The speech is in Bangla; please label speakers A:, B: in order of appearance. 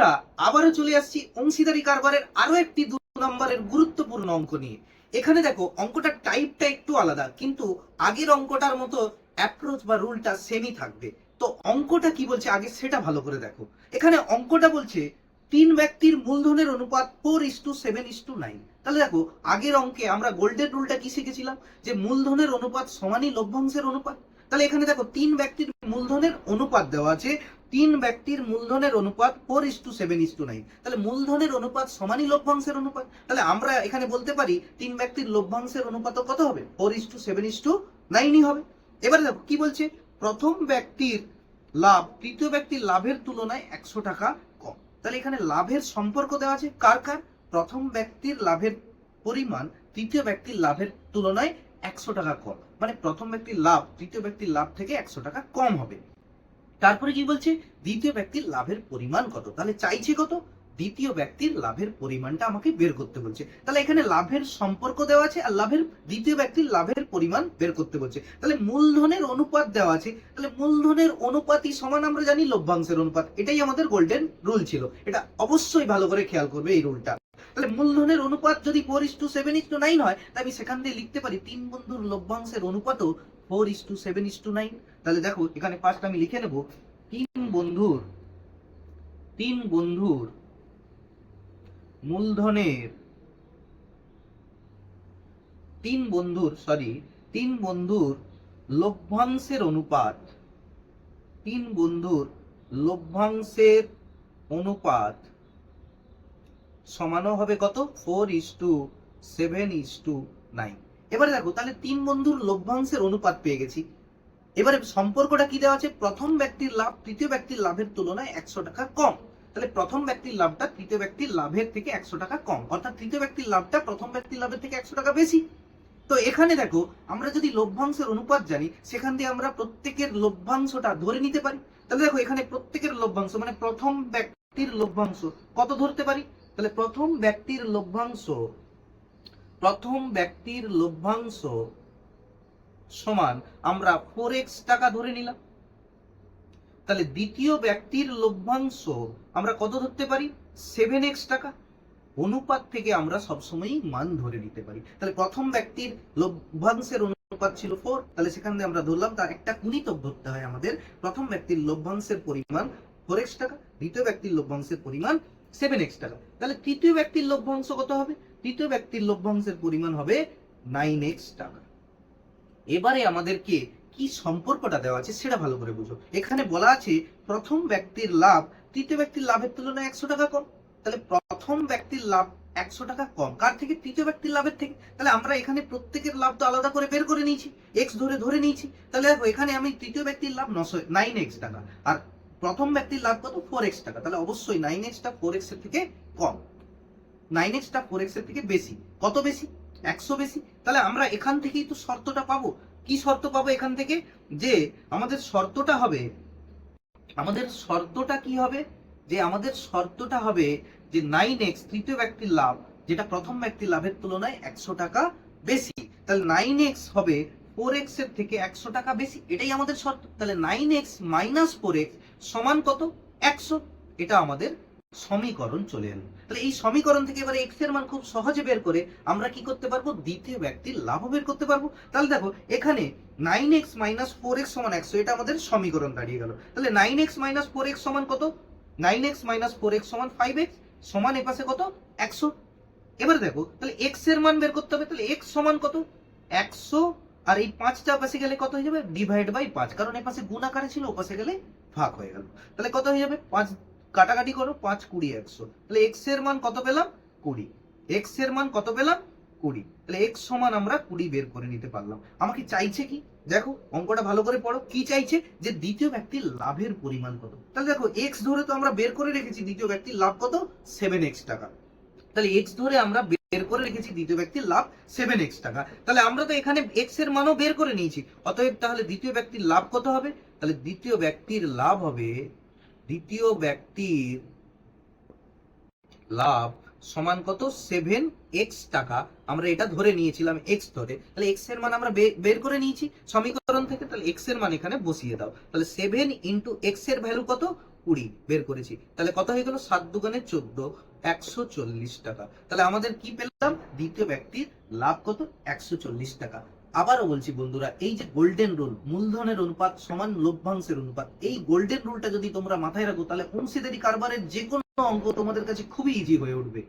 A: বন্ধুরা আবারও চলে আসছি অংশীদারি কারবারের আরো একটি 2 নম্বরের গুরুত্বপূর্ণ অঙ্ক নিয়ে। এখানে দেখো অঙ্কটার টাইপটা একটু আলাদা, কিন্তু আগের অঙ্কটার মতো অ্যাপ্রোচ বা রুলটা সেমই থাকবে। তো অঙ্কটা কি বলছে আগে সেটা ভালো করে দেখো। এখানে অঙ্কটা বলছে 3 ব্যক্তির মূলধনের অনুপাত 4:7:9। তাহলে দেখো আগের অঙ্কে আমরা গোল্ডেন রুলটা কি শিখেছিলাম, যে মূলধনের অনুপাত সমানই লভ্যাংশের অনুপাত। তাহলে এখানে দেখো 3 ব্যক্তির মূলধনের অনুপাত দেওয়া আছে, 3 ব্যক্তির মূলধনের অনুপাত 4:7:9। তাহলে মূলধনের অনুপাত সমানই লভ্যাংশের অনুপাত। তাহলে আমরা এখানে বলতে পারি 3 ব্যক্তির লভ্যাংশের অনুপাত কত হবে, 4:7:9ই হবে। এবারে দেখো কি বলছে, প্রথম ব্যক্তির লাভ তৃতীয় ব্যক্তির লাভের তুলনায় 100 টাকা কম। তাহলে এখানে লাভের সম্পর্ক দেওয়া আছে কার কার, প্রথম ব্যক্তির লাভের পরিমাণ তৃতীয় ব্যক্তির লাভের তুলনায় 100 টাকা কম, মানে প্রথম ব্যক্তির লাভ তৃতীয় ব্যক্তির লাভ থেকে 100 টাকা কম হবে। তারপরে কি বলছে, দ্বিতীয় ব্যক্তির লাভের পরিমাণ কত। তাহলে চাইছে কত, দ্বিতীয় ব্যক্তির লাভের পরিমাণটা আমাকে বের করতে বলছে। তাহলে এখানে লাভের সম্পর্ক দেওয়া আছে আর দ্বিতীয় ব্যক্তির লাভের পরিমাণ বের করতে বলছে। তাহলে মূলধনের অনুপাত দেওয়া আছে, তাহলে মূলধনের অনুপাতই সমান আমরা জানি লভ্যাংশের অনুপাত। এটাই আমাদের গোল্ডেন রুল ছিল, এটা অবশ্যই ভালো করে খেয়াল করবে এই রুলটা। তাহলে মূলধনের অনুপাত যদি 4:7:9 হয়, তাই আমি সেখান দিয়ে লিখতে পারি 3 বন্ধুর লভ্যাংশের অনুপাতও 4:7:9। তাহলে দেখো এখানে ফার্স্ট আমি লিখে নেব, তিন বন্ধুর মূলধনের তিন বন্ধুর লভ্যাংশের অনুপাত, সমানও হবে কত, 4:7:9। এবারে দেখো তাহলে 3 বন্ধুর লভ্যাংশের অনুপাত পেয়ে গেছি। এবারে সম্পর্কটা কি দেওয়া আছে, প্রথম ব্যক্তির লাভ তৃতীয় ব্যক্তির লাভের তুলনায় 100 টাকা কম। তাহলে প্রথম ব্যক্তির লাভটা তৃতীয় ব্যক্তির লাভের থেকে 100 টাকা কম, অর্থাৎ তৃতীয় ব্যক্তির লাভটা প্রথম ব্যক্তির লাভের থেকে 100 টাকা বেশি। তো এখানে দেখো আমরা যদি লভ্যাংশের অনুপাত জানি, সেখান দিয়ে আমরা প্রত্যেকের লভ্যাংশটা ধরে নিতে পারি। তাহলে দেখো এখানে প্রত্যেকের লভ্যাংশ মানে প্রথম ব্যক্তির লভ্যাংশ কত ধরতে পারি, তাহলে প্রথম ব্যক্তির লভ্যাংশ সমান আমরা 4x টাকা ধরে নিলাম। তাহলে দ্বিতীয় ব্যক্তির লভ্যাংশ আমরা কত ধরতে পারি, 7x টাকা। অনুপাত থেকে আমরা সবসময়ই মান ধরে নিতে পারি। তাহলে প্রথম ব্যক্তির লভ্যাংশের অনুপাত ছিল 4, তাহলে সেখান থেকে আমরা ধরলাম তার একটা গুণিতক ধরতে হয় আমাদের। প্রথম ব্যক্তির লভ্যাংশের পরিমাণ 4x টাকা, দ্বিতীয় ব্যক্তির লভ্যাংশের পরিমাণ 7x টাকা। তাহলে তৃতীয় ব্যক্তির লভ্যাংশ কত হবে, তৃতীয় ব্যক্তির লভ্যাংশের পরিমাণ হবে 9x টাকা। এবারে আমাদেরকে কি সম্পর্কটা দেওয়া আছে সেটা ভালো করে বুঝো। এখানে বলা আছে প্রথম ব্যক্তির লাভ তৃতীয় ব্যক্তির লাভের তুলনায় 100 টাকা কম। তাহলে প্রথম ব্যক্তির লাভ 100 টাকা কম কার থেকে, তৃতীয় ব্যক্তির লাভের থেকে। তাহলে আমরা এখানে প্রত্যেকের লাভ তো আলাদা করে বের করে নিয়েছি, এক্স ধরে নিয়েছি। তাহলে দেখো এখানে আমি তৃতীয় ব্যক্তির লাভ 9x টাকা আর প্রথম ব্যক্তির লাভ কত, 4x টাকা। তাহলে অবশ্যই 9x টা 4x এর থেকে কম, 9x টা 4x এর থেকে বেশি। কত বেশি, 100 বেশি। তাহলে আমরা এখান থেকেই তো শর্তটা পাবো। কি শর্ত পাবো এখান থেকে, যে আমাদের শর্তটা হবে যে 9x তৃতীয় ব্যক্তির লাভ যেটা প্রথম ব্যক্তির লাভের তুলনায় 100 টাকা বেশি। তাহলে 9x হবে 4x এর থেকে 100 টাকা বেশি, এটাই আমাদের শর্ত। তাহলে 9x - 4x সমান কত, 100। এটা আমাদের সমীকরণ চলে এলো। তাহলে এই সমীকরণ থেকে এবারে x এর মান খুব সহজে বের করে আমরা কি করতে পারবো, দ্বিতীয় ব্যক্তির লাভ বের করতে পারবো। তাহলে দেখো এখানে 9x - 4x সমান 100, এটা আমাদের সমীকরণ দাঁড়িয়ে গেল। তাহলে 9x - 4x সমান কত, 9x - 4x সমান 5x সমান এপাশে কত, 100। এবারে দেখো তাহলে x এর মান বের করতে হবে। তাহলে x সমান কত, 100, আর এই 5টা পাশে গেলে কত হয়ে যাবে, ডিভাইড বাই 5, কারণ এপাশে গুণ আকারে ছিল, ওপাশে গেলে ভাগ হয়ে গেল। তাহলে কত হয়ে যাবে, 5 কাটাকাটি করো, 5 20 100। তাহলে x এর মান কত পেলাম, 20। x এর মান কত পেলাম, 20। তাহলে x সমান আমরা 20 বের করে নিতে পারলাম। আমাকে চাইছে কি, দেখো অঙ্কটা ভালো করে পড়ো, কি চাইছে, যে দ্বিতীয় ব্যক্তির লাভের পরিমাণ কত। তাহলে দেখো x ধরে তো আমরা বের করে রেখেছি দ্বিতীয় ব্যক্তির লাভ কত, 7x টাকা। তাহলে x ধরে আমরা বের করে রেখেছি দ্বিতীয় ব্যক্তির লাভ 7x টাকা। তাহলে আমরা তো এখানে x এর মানও বের করে নিয়েছি, অতএব তাহলে দ্বিতীয় ব্যক্তির লাভ কত হবে, তাহলে দ্বিতীয় ব্যক্তির লাভ সমান কত, 7x টাকা। আমরা এটা ধরে নিয়েছিলাম x ধরে, তাহলে x এর মান আমরা বের করে নিয়েছি সমীকরণ থেকে। তাহলে x এর মান এখানে বসিয়ে দাও। তাহলে 7 × x এর ভ্যালু কত, 20 বের করেছি, তাহলে কত হয়ে গেল? 7 দুগুণে 14, 140 টাকা। তাহলে আমাদের কি পেলাম? দ্বিতীয় ব্যক্তির লাভ কত? 140 টাকা। আবারও বলছি বন্ধুরা, এই যে গোল্ডেন রুল, মূলধনের অনুপাত সমান লভ্যাংশের অনুপাত, এই গোল্ডেন রুলটা যদি তোমরা মাথায় রাখো, তাহলে অংশীদারি কারবারের যে কোনো অঙ্ক তোমাদের কাছে খুবই ইজি হয়ে উঠবে।